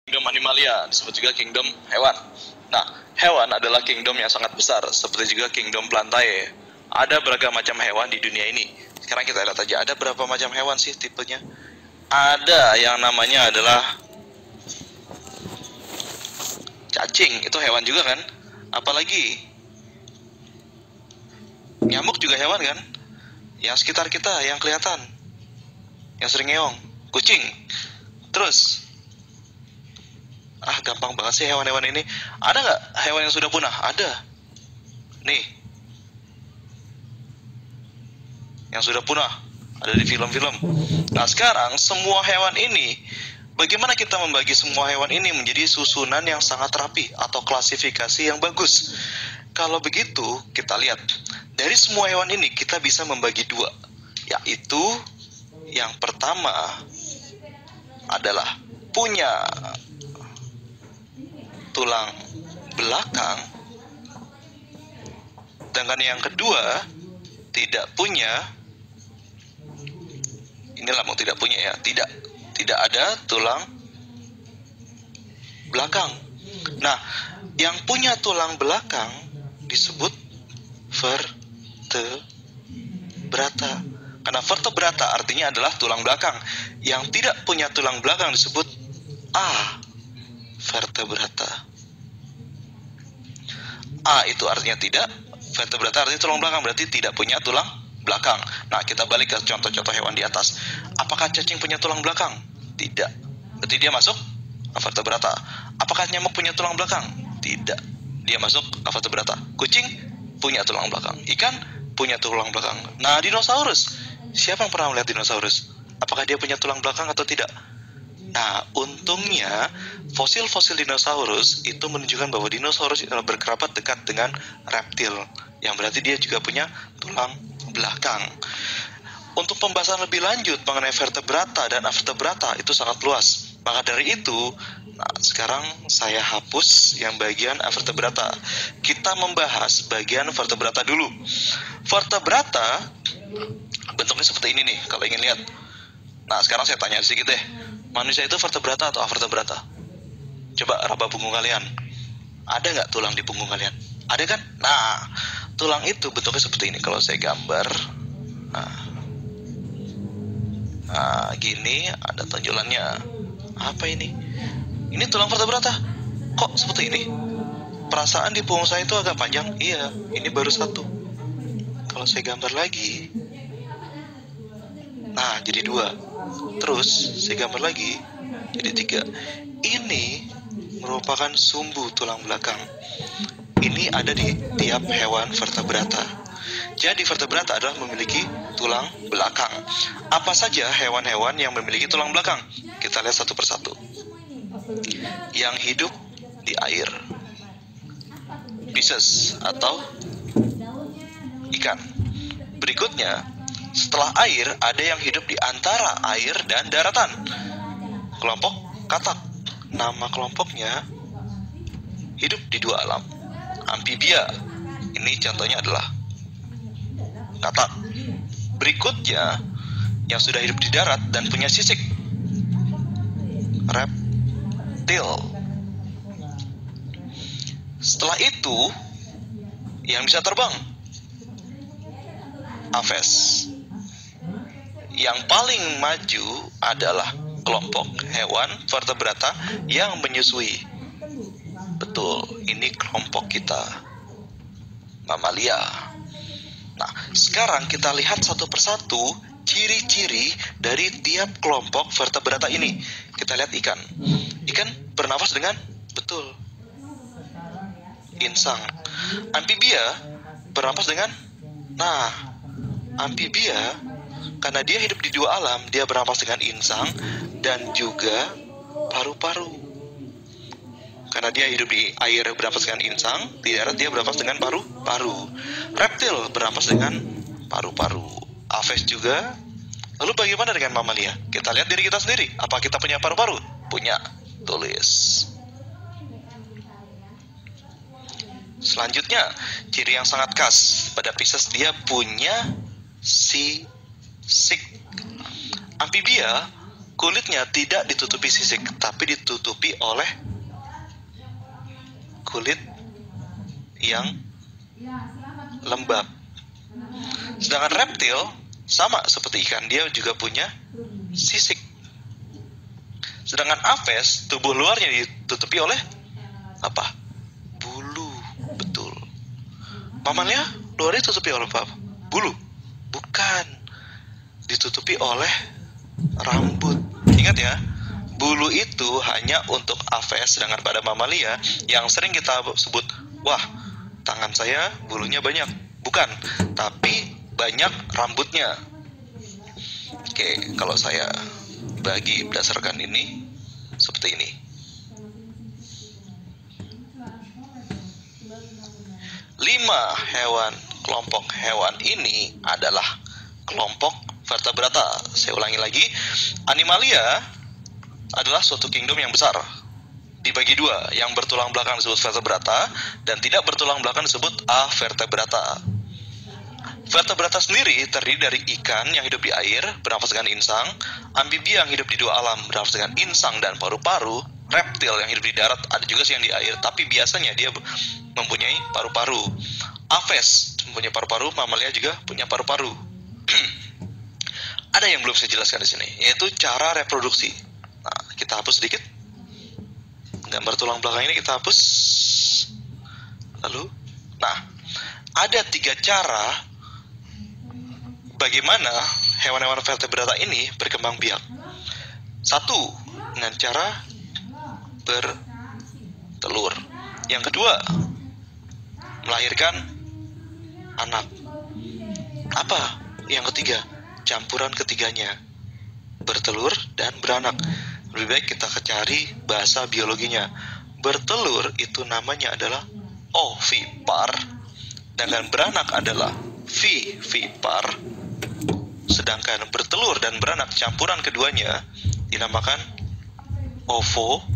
Kingdom Animalia, disebut juga kingdom hewan. Nah, hewan adalah kingdom yang sangat besar, seperti juga kingdom Plantae. Ada beragam macam hewan di dunia ini. Sekarang kita lihat aja, ada berapa macam hewan sih tipenya? Ada yang namanya adalah cacing, itu hewan juga kan? Apalagi nyamuk juga hewan kan? Yang sekitar kita, yang kelihatan, yang sering ngeong, kucing. Terus, gampang banget sih hewan-hewan ini. Ada nggak hewan yang sudah punah? Ada. Nih, yang sudah punah. Ada di film-film. Nah sekarang semua hewan ini, bagaimana kita membagi semua hewan ini menjadi susunan yang sangat rapi atau klasifikasi yang bagus? Kalau begitu, kita lihat. Dari semua hewan ini kita bisa membagi dua. Yaitu, yang pertama adalah punya tulang belakang, sedangkan yang kedua tidak punya. Ini lambang tidak punya ya, tidak ada tulang belakang. Nah, yang punya tulang belakang disebut vertebrata. Karena vertebrata artinya adalah tulang belakang. Yang tidak punya tulang belakang disebut vertebrata. A itu artinya tidak, vertebrata artinya tulang belakang, berarti tidak punya tulang belakang. Nah, kita balik ke contoh-contoh hewan di atas. Apakah cacing punya tulang belakang? Tidak. Berarti dia masuk vertebrata. Apakah nyamuk punya tulang belakang? Tidak. Dia masuk vertebrata. Kucing punya tulang belakang. Ikan punya tulang belakang. Nah, dinosaurus. Siapa yang pernah melihat dinosaurus? Apakah dia punya tulang belakang atau tidak? Nah, untungnya fosil-fosil dinosaurus itu menunjukkan bahwa dinosaurus berkerabat dekat dengan reptil, yang berarti dia juga punya tulang belakang. Untuk pembahasan lebih lanjut mengenai vertebrata dan avertebrata itu sangat luas. Maka dari itu, sekarang saya hapus yang bagian avertebrata. Kita membahas bagian vertebrata dulu. Vertebrata bentuknya seperti ini nih, kalau ingin lihat. Nah, sekarang saya tanya sedikit deh. Manusia itu vertebrata atau avertebrata? Coba raba punggung kalian. Ada nggak tulang di punggung kalian? Ada kan? Nah, tulang itu bentuknya seperti ini. Kalau saya gambar, gini, ada tonjolannya. Apa ini? Ini tulang vertebrata. Kok seperti ini? Perasaan di punggung saya itu agak panjang. Iya, ini baru satu. Kalau saya gambar lagi, nah jadi dua. Terus saya gambar lagi, jadi tiga. Ini merupakan sumbu tulang belakang. Ini ada di tiap hewan vertebrata. Jadi vertebrata adalah memiliki tulang belakang. Apa saja hewan-hewan yang memiliki tulang belakang? Kita lihat satu persatu. Yang hidup di air, Pisces atau ikan. Berikutnya, setelah air ada yang hidup di antara air dan daratan. Kelompok katak. Nama kelompoknya hidup di dua alam. Amfibia. Ini contohnya adalah katak. Berikutnya, yang sudah hidup di darat dan punya sisik, reptil. Setelah itu, yang bisa terbang, aves. Yang paling maju adalah kelompok hewan vertebrata yang menyusui. Betul, ini kelompok kita, mamalia. Nah, sekarang kita lihat satu persatu ciri-ciri dari tiap kelompok vertebrata ini. Kita lihat ikan. Ikan bernafas dengan, betul, insang. Amfibia bernafas dengan, amfibia karena dia hidup di dua alam, dia bernafas dengan insang dan juga paru-paru. Karena dia hidup di air bernafas dengan insang, di darat dia bernafas dengan paru-paru. Reptil bernafas dengan paru-paru. Aves juga. Lalu bagaimana dengan mamalia? Kita lihat diri kita sendiri. Apa kita punya paru-paru? Punya. Tulis. Selanjutnya, ciri yang sangat khas pada Pisces, dia punya sisik. Amfibia kulitnya tidak ditutupi sisik, tapi ditutupi oleh kulit yang lembab. Sedangkan reptil sama seperti ikan, dia juga punya sisik. Sedangkan aves, tubuh luarnya ditutupi oleh apa? Bulu. Betul. Mamalia luarnya ditutupi oleh apa? Bulu. Bukan. Ditutupi oleh rambut. Ingat ya, bulu itu hanya untuk aves, sedangkan pada mamalia yang sering kita sebut, wah, tangan saya bulunya banyak. Bukan, tapi banyak rambutnya. Oke, kalau saya bagi berdasarkan ini seperti ini. 5 hewan, kelompok hewan ini adalah kelompok vertebrata. Saya ulangi lagi, Animalia adalah suatu kingdom yang besar, dibagi 2. Yang bertulang belakang disebut vertebrata, dan tidak bertulang belakang disebut avertebrata. Vertebrata sendiri terdiri dari ikan yang hidup di air, bernafas dengan insang, amfibia yang hidup di 2 alam, bernafas dengan insang dan paru-paru, reptil yang hidup di darat, ada juga sih yang di air, tapi biasanya dia mempunyai paru-paru. Aves mempunyai paru-paru, mamalia juga punya paru-paru. Ada yang belum saya jelaskan di sini, yaitu cara reproduksi. Nah, kita hapus sedikit. Gambar tulang belakang ini kita hapus. Lalu, nah, ada 3 cara bagaimana hewan-hewan vertebrata ini berkembang biak. 1, dengan cara bertelur. Yang kedua, melahirkan anak. Apa? Yang ketiga, campuran ketiganya, bertelur dan beranak. Lebih baik kita cari bahasa biologinya. Bertelur itu namanya adalah ovipar, sedangkan beranak adalah vivipar. Sedangkan bertelur dan beranak campuran keduanya dinamakan ovovivipar.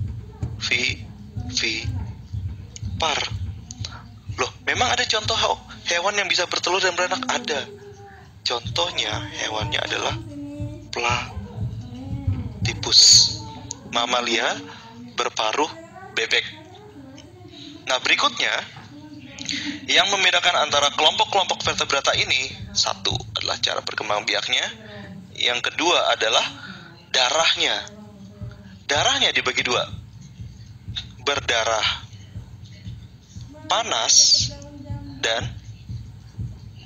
Loh, memang ada contoh hewan yang bisa bertelur dan beranak? Ada. Contohnya hewannya adalah platypus. Mamalia berparuh bebek. Nah, berikutnya yang membedakan antara kelompok-kelompok vertebrata ini, 1 adalah cara berkembang biaknya, yang kedua adalah darahnya. Darahnya dibagi 2, berdarah panas dan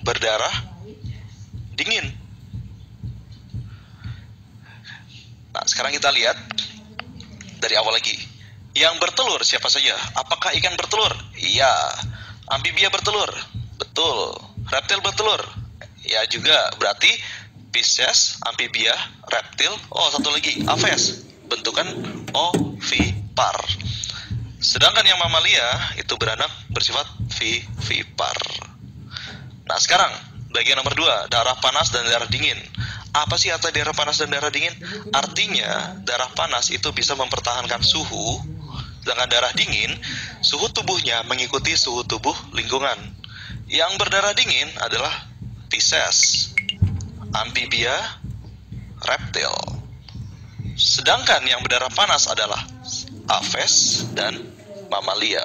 berdarah dingin. Nah, sekarang kita lihat dari awal lagi. Yang bertelur siapa saja? Apakah ikan bertelur? Iya. Amfibia bertelur? Betul. Reptil bertelur? Ya juga. Berarti Pisces, amfibia, reptil. Oh, satu lagi, aves. Bentukan ovipar. Sedangkan yang mamalia itu beranak bersifat vivipar. Nah, sekarang bagian nomor 2, darah panas dan darah dingin. Apa sih arti darah panas dan darah dingin? Artinya darah panas itu bisa mempertahankan suhu, sedangkan darah dingin, suhu tubuhnya mengikuti suhu tubuh lingkungan. Yang berdarah dingin adalah Pisces, amfibia, reptil. Sedangkan yang berdarah panas adalah aves dan mamalia.